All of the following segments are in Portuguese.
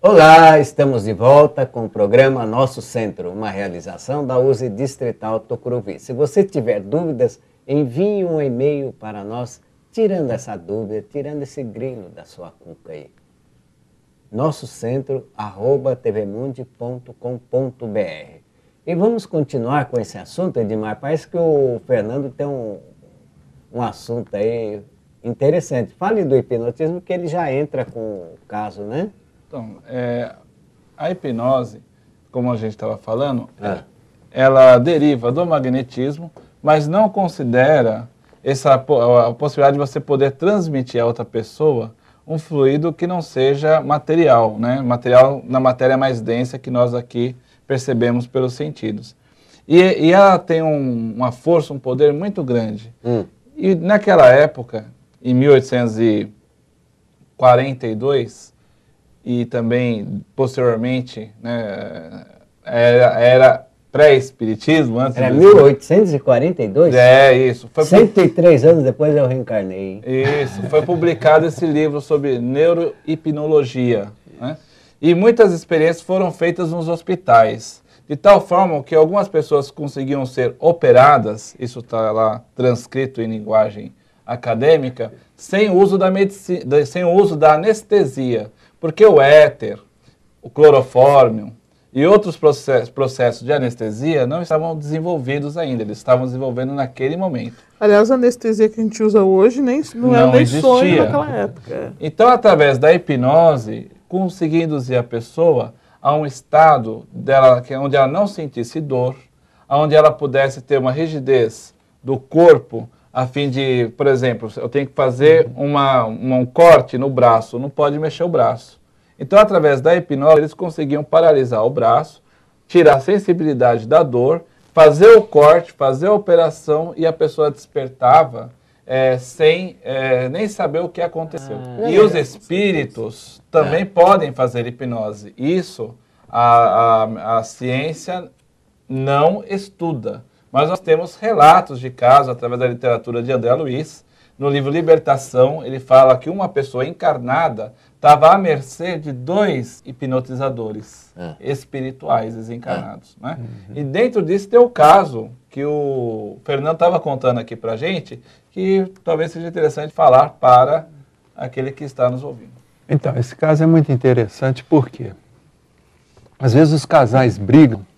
Olá, estamos de volta com o programa Nosso Centro, uma realização da USE Distrital Tucuruvi. Se você tiver dúvidas, envie um e-mail para nós, tirando essa dúvida, tirando esse grilo da sua cuca aí. nossocentro@tvmundi.com.br. E vamos continuar com esse assunto, Edmar. Parece que o Fernando tem um assunto aí interessante. Fale do hipnotismo, que ele já entra com o caso, né? Então, a hipnose, como a gente estava falando, ela deriva do magnetismo, mas não considera a possibilidade de você poder transmitir a outra pessoa um fluido que não seja material, né? Material na matéria mais densa que nós aqui percebemos pelos sentidos. E ela tem uma força, um poder muito grande. E naquela época, em 1842, e também, posteriormente, né, era pré-espiritismo. Era 1842? Isso. 103 anos depois eu reencarnei. Isso. Foi publicado esse livro sobre neurohipnologia, né? E muitas experiências foram feitas nos hospitais, de tal forma que algumas pessoas conseguiam ser operadas, isso está lá transcrito em linguagem acadêmica, sem o uso da medicina, sem o uso da anestesia. Porque o éter, o clorofórmio e outros processos de anestesia não estavam desenvolvidos ainda, eles estavam desenvolvendo naquele momento. Aliás, a anestesia que a gente usa hoje não era nem sonho naquela época. Então, através da hipnose, conseguir induzir a pessoa a um estado onde ela não sentisse dor, onde ela pudesse ter uma rigidez do corpo, a fim de, por exemplo, eu tenho que fazer um corte no braço, não pode mexer o braço. Então, através da hipnose, eles conseguiam paralisar o braço, tirar a sensibilidade da dor, fazer o corte, fazer a operação e a pessoa despertava sem nem saber o que aconteceu. E os espíritos também podem fazer hipnose. Isso a ciência não estuda. Mas nós temos relatos de casos, através da literatura de André Luiz. No livro Libertação, ele fala que uma pessoa encarnada estava à mercê de 2 hipnotizadores espirituais desencarnados. Né? E dentro disso tem o caso que o Fernando estava contando aqui para a gente, que talvez seja interessante falar para aquele que está nos ouvindo. Então, esse caso é muito interessante porque às vezes os casais brigam,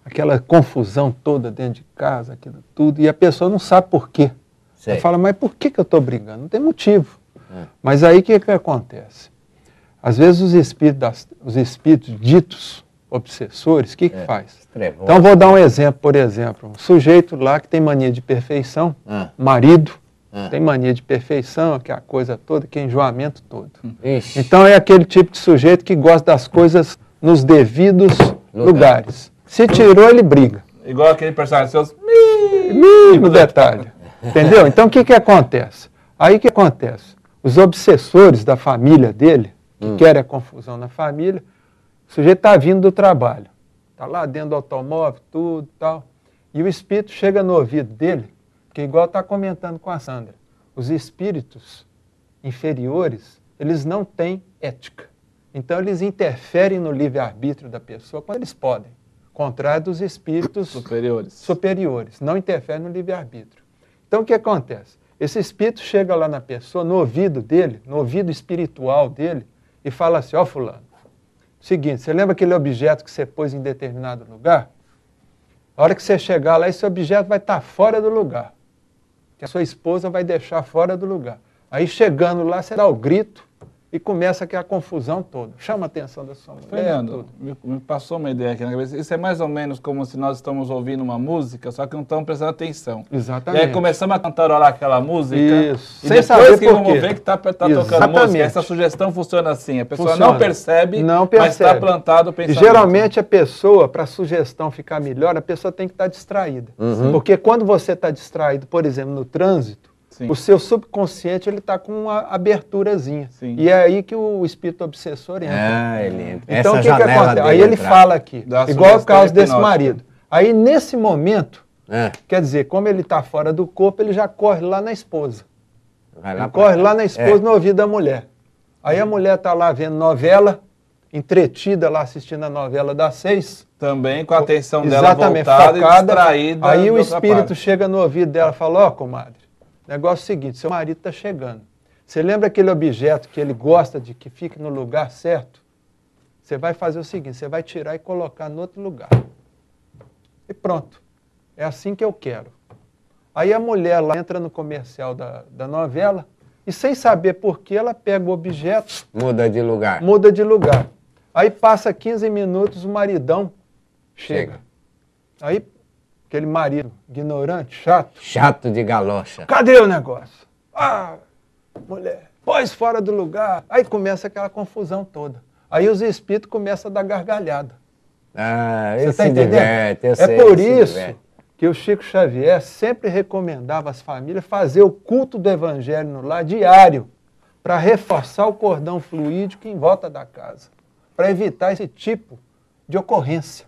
aquela confusão toda dentro de casa, aquilo tudo, e a pessoa não sabe por quê. Ela fala, mas por que eu estou brigando? Não tem motivo. Mas aí o que acontece? Às vezes os espíritos ditos obsessores, o que faz? Então vou dar um exemplo, por exemplo, um sujeito lá que tem mania de perfeição, marido, tem mania de perfeição, que é a coisa toda, que é enjoamento todo. Então é aquele tipo de sujeito que gosta das coisas nos devidos lugares. Se tirou, ele briga. Igual aquele personagem, seus mínimo detalhe. Entendeu? Então o que acontece? Aí o que acontece? Os obsessores da família dele, que querem a confusão na família, o sujeito está vindo do trabalho. Está lá dentro do automóvel, tudo e tal. E o espírito chega no ouvido dele, que igual está comentando com a Sandra, os espíritos inferiores, eles não têm ética. Então eles interferem no livre-arbítrio da pessoa quando eles podem. Contrário dos espíritos superiores, não interfere no livre-arbítrio. Então o que acontece? Esse espírito chega lá na pessoa, no ouvido dele, no ouvido espiritual dele, e fala assim, ó fulano, seguinte, você lembra aquele objeto que você pôs em determinado lugar? A hora que você chegar lá, esse objeto vai estar fora do lugar, que a sua esposa vai deixar fora do lugar. Aí chegando lá, você dá o grito, e começa aquela confusão toda. Chama a atenção da sua mulher. Fernando, me passou uma ideia aqui na cabeça. Isso é mais ou menos como se nós estamos ouvindo uma música, só que não estamos prestando atenção. Exatamente. E aí começamos a cantarolar aquela música. Isso. E depois que vamos ver que está tocando música. Essa sugestão funciona assim. A pessoa não percebe, mas está plantado o pensamento. E geralmente a pessoa, para a sugestão ficar melhor, a pessoa tem que estar distraída. Porque quando você está distraído, por exemplo, no trânsito, o seu subconsciente ele está com uma aberturazinha. E é aí que o espírito obsessor entra. Ele entra. Então o que acontece? Aí ele fala aqui, igual o caso desse marido. Aí nesse momento, quer dizer, como ele está fora do corpo, ele já corre lá na esposa. Ele corre lá na esposa no ouvido da mulher. Aí a mulher está lá vendo novela, entretida lá assistindo a novela das 6. Também com a atenção dela voltada e distraída. Aí o espírito chega no ouvido dela e fala, ó, comadre, negócio é o seguinte, seu marido está chegando. Você lembra aquele objeto que ele gosta de que fique no lugar certo? Você vai fazer o seguinte, você vai tirar e colocar no outro lugar. E pronto. É assim que eu quero. Aí a mulher lá entra no comercial da novela e sem saber por que ela pega o objeto... Muda de lugar. Muda de lugar. Aí passa 15 minutos, o maridão chega. Aí, aquele marido ignorante, chato... Chato de galocha. Cadê o negócio? Ah, mulher, pôs fora do lugar. Aí começa aquela confusão toda. Aí os espíritos começam a dar gargalhada. Ah, você tá entendendo? Diverte, eu sei, é por isso que o Chico Xavier sempre recomendava às famílias fazer o culto do evangelho no lar diário, para reforçar o cordão fluídico em volta da casa, para evitar esse tipo de ocorrência,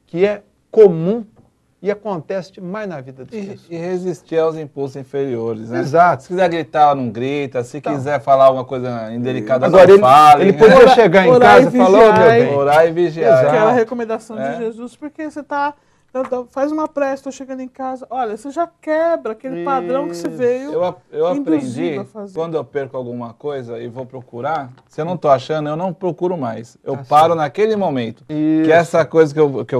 que é comum e acontece demais na vida das pessoas. E resistir aos impulsos inferiores, né? Exato. Se quiser gritar, não grita. Se quiser falar alguma coisa indelicada, agora não fale. Ele podia chegar em casa e falar, oh, meu bem. Orar e vigiar. Exato. Aquela recomendação de Jesus, porque você está... Faz uma prece, estou chegando em casa. Olha, você já quebra aquele padrão que você veio. Eu aprendi, quando eu perco alguma coisa e vou procurar, se eu não estou achando, eu não procuro mais. Eu paro naquele momento. Que essa coisa,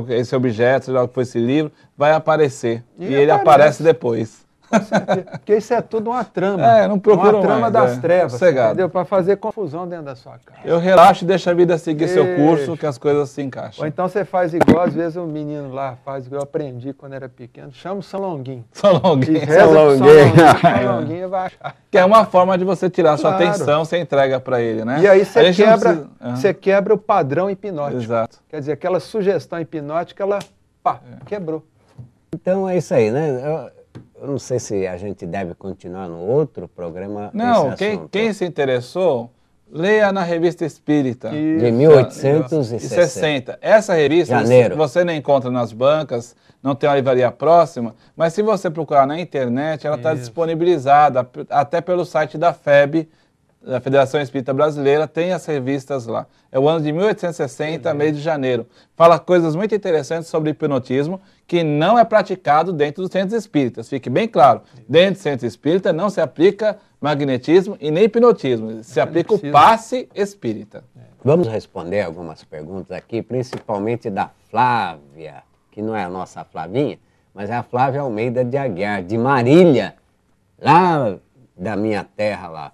esse objeto, seja lá que foi esse livro, vai aparecer. E ele aparece depois. Com certeza. Porque isso é tudo uma trama. Não procuro uma trama mais, das trevas, entendeu? Para fazer confusão dentro da sua casa. Eu relaxo e deixo a vida seguir seu curso, que as coisas se encaixam. Ou então você faz igual, às vezes o menino lá faz igual eu aprendi quando era pequeno, chama o São Longuinho. São Longuinho. São Longuinho vai achar. Que é uma forma de você tirar sua atenção, você entrega para ele, né? E aí você quebra o padrão hipnótico. Exato. Quer dizer, aquela sugestão hipnótica, ela quebrou. Então é isso aí, né? Eu não sei se a gente deve continuar no outro programa. Não, quem se interessou, leia na Revista Espírita. De 1860. Essa revista Janeiro. Você não encontra nas bancas, não tem uma livraria próxima, mas se você procurar na internet, ela está disponibilizada, até pelo site da FEB, da Federação Espírita Brasileira, tem as revistas lá. É o ano de 1860, mês de janeiro. Fala coisas muito interessantes sobre hipnotismo, que não é praticado dentro dos centros espíritas. Fique bem claro, dentro do centro espírita não se aplica magnetismo e nem hipnotismo. Se aplica o passe espírita. Vamos responder algumas perguntas aqui, principalmente da Flávia, que não é a nossa Flavinha, mas é a Flávia Almeida de Aguiar, de Marília, lá da minha terra lá.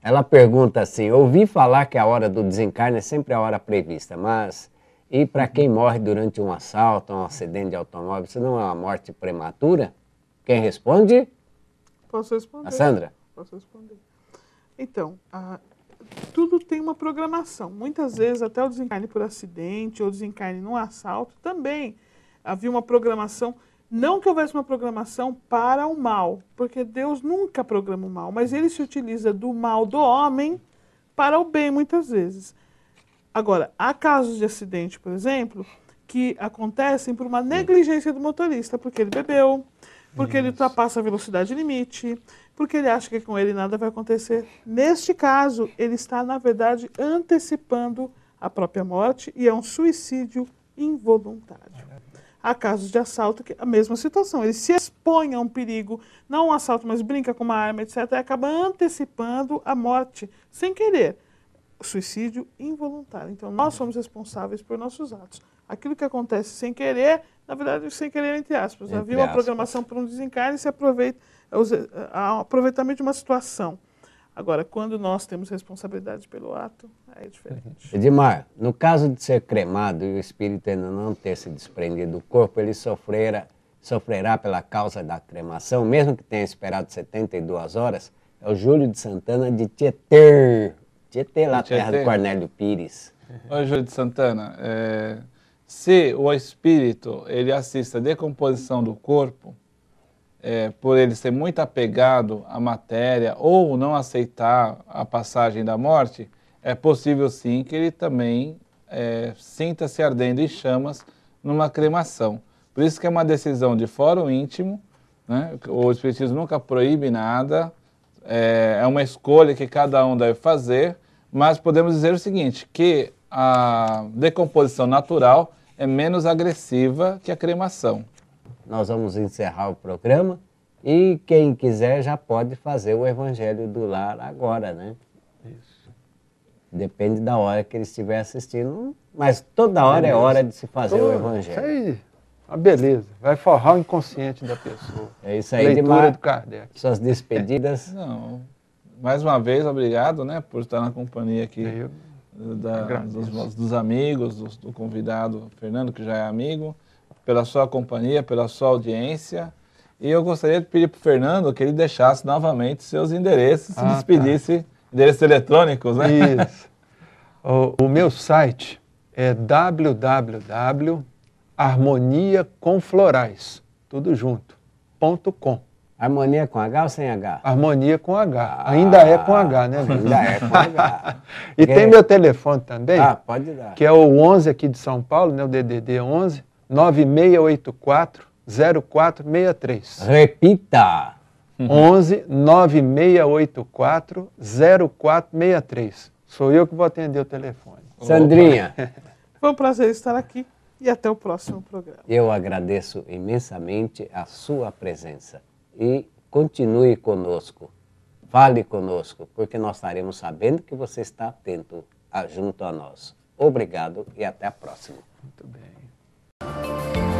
Ela pergunta assim, ouvi falar que a hora do desencarne é sempre a hora prevista, mas e para quem morre durante um assalto, um acidente de automóvel, isso não é uma morte prematura? Quem responde? Posso responder. A Sandra? Posso responder. Então, tudo tem uma programação. Muitas vezes até o desencarne por acidente ou desencarne num assalto, também havia uma programação. Não que houvesse uma programação para o mal, porque Deus nunca programa o mal, mas ele se utiliza do mal do homem para o bem muitas vezes. Agora, há casos de acidente, por exemplo, que acontecem por uma negligência do motorista, porque ele bebeu, porque ele ultrapassa a velocidade limite, porque ele acha que com ele nada vai acontecer. Neste caso, ele está, na verdade, antecipando a própria morte e é um suicídio involuntário. Há casos de assalto que a mesma situação, ele se expõe a um perigo, não um assalto, mas brinca com uma arma, etc., e acaba antecipando a morte, sem querer. Suicídio involuntário. Então, nós somos responsáveis por nossos atos. Aquilo que acontece sem querer, na verdade, sem querer, entre aspas. Havia uma programação para um desencarne e se aproveita, aproveitamento de uma situação. Agora, quando nós temos responsabilidade pelo ato, é diferente. Edmar, no caso de ser cremado e o espírito ainda não ter se desprendido do corpo, ele sofrerá pela causa da cremação, mesmo que tenha esperado 72 horas? É o Júlio de Santana de Tietê, lá terra do Cornélio Pires. Oi, Júlio de Santana. Se o espírito ele assiste a decomposição do corpo, por ele ser muito apegado à matéria ou não aceitar a passagem da morte, é possível sim que ele também sinta-se ardendo em chamas numa cremação. Por isso que é uma decisão de fórum íntimo, né? O espiritismo nunca proíbe nada, é uma escolha que cada um deve fazer, mas podemos dizer o seguinte, que a decomposição natural é menos agressiva que a cremação. Nós vamos encerrar o programa e quem quiser já pode fazer o Evangelho do Lar agora, né? Isso. Depende da hora que ele estiver assistindo, mas toda hora é hora de se fazer o Isso Evangelho. aí, uma beleza. Vai forrar o inconsciente da pessoa. É isso aí, Leitura Edmar. do Kardec. Suas despedidas. Não, mais uma vez, obrigado, né, por estar na companhia aqui Eu dos amigos, do convidado Fernando, que já é amigo, pela sua companhia, pela sua audiência. E eu gostaria de pedir para o Fernando que ele deixasse novamente seus endereços, se despedisse, endereços eletrônicos, né? Isso. O meu site é www.harmoniacomflorais, tudo junto, .com. Harmonia com H ou sem H? Harmonia com H. Ainda é com H, né? Ainda é com H. E tem meu telefone também, Pode dar. que é o 11 aqui de São Paulo, né? O DDD 11 9684 0463. Repita. 11 9684 0463. Sou eu que vou atender o telefone. Sandrinha, Foi um prazer estar aqui e até o próximo programa. eu agradeço imensamente a sua presença e continue conosco. Fale conosco, porque nós estaremos sabendo que você está atento junto a nós. Obrigado e até a próxima. Muito bem.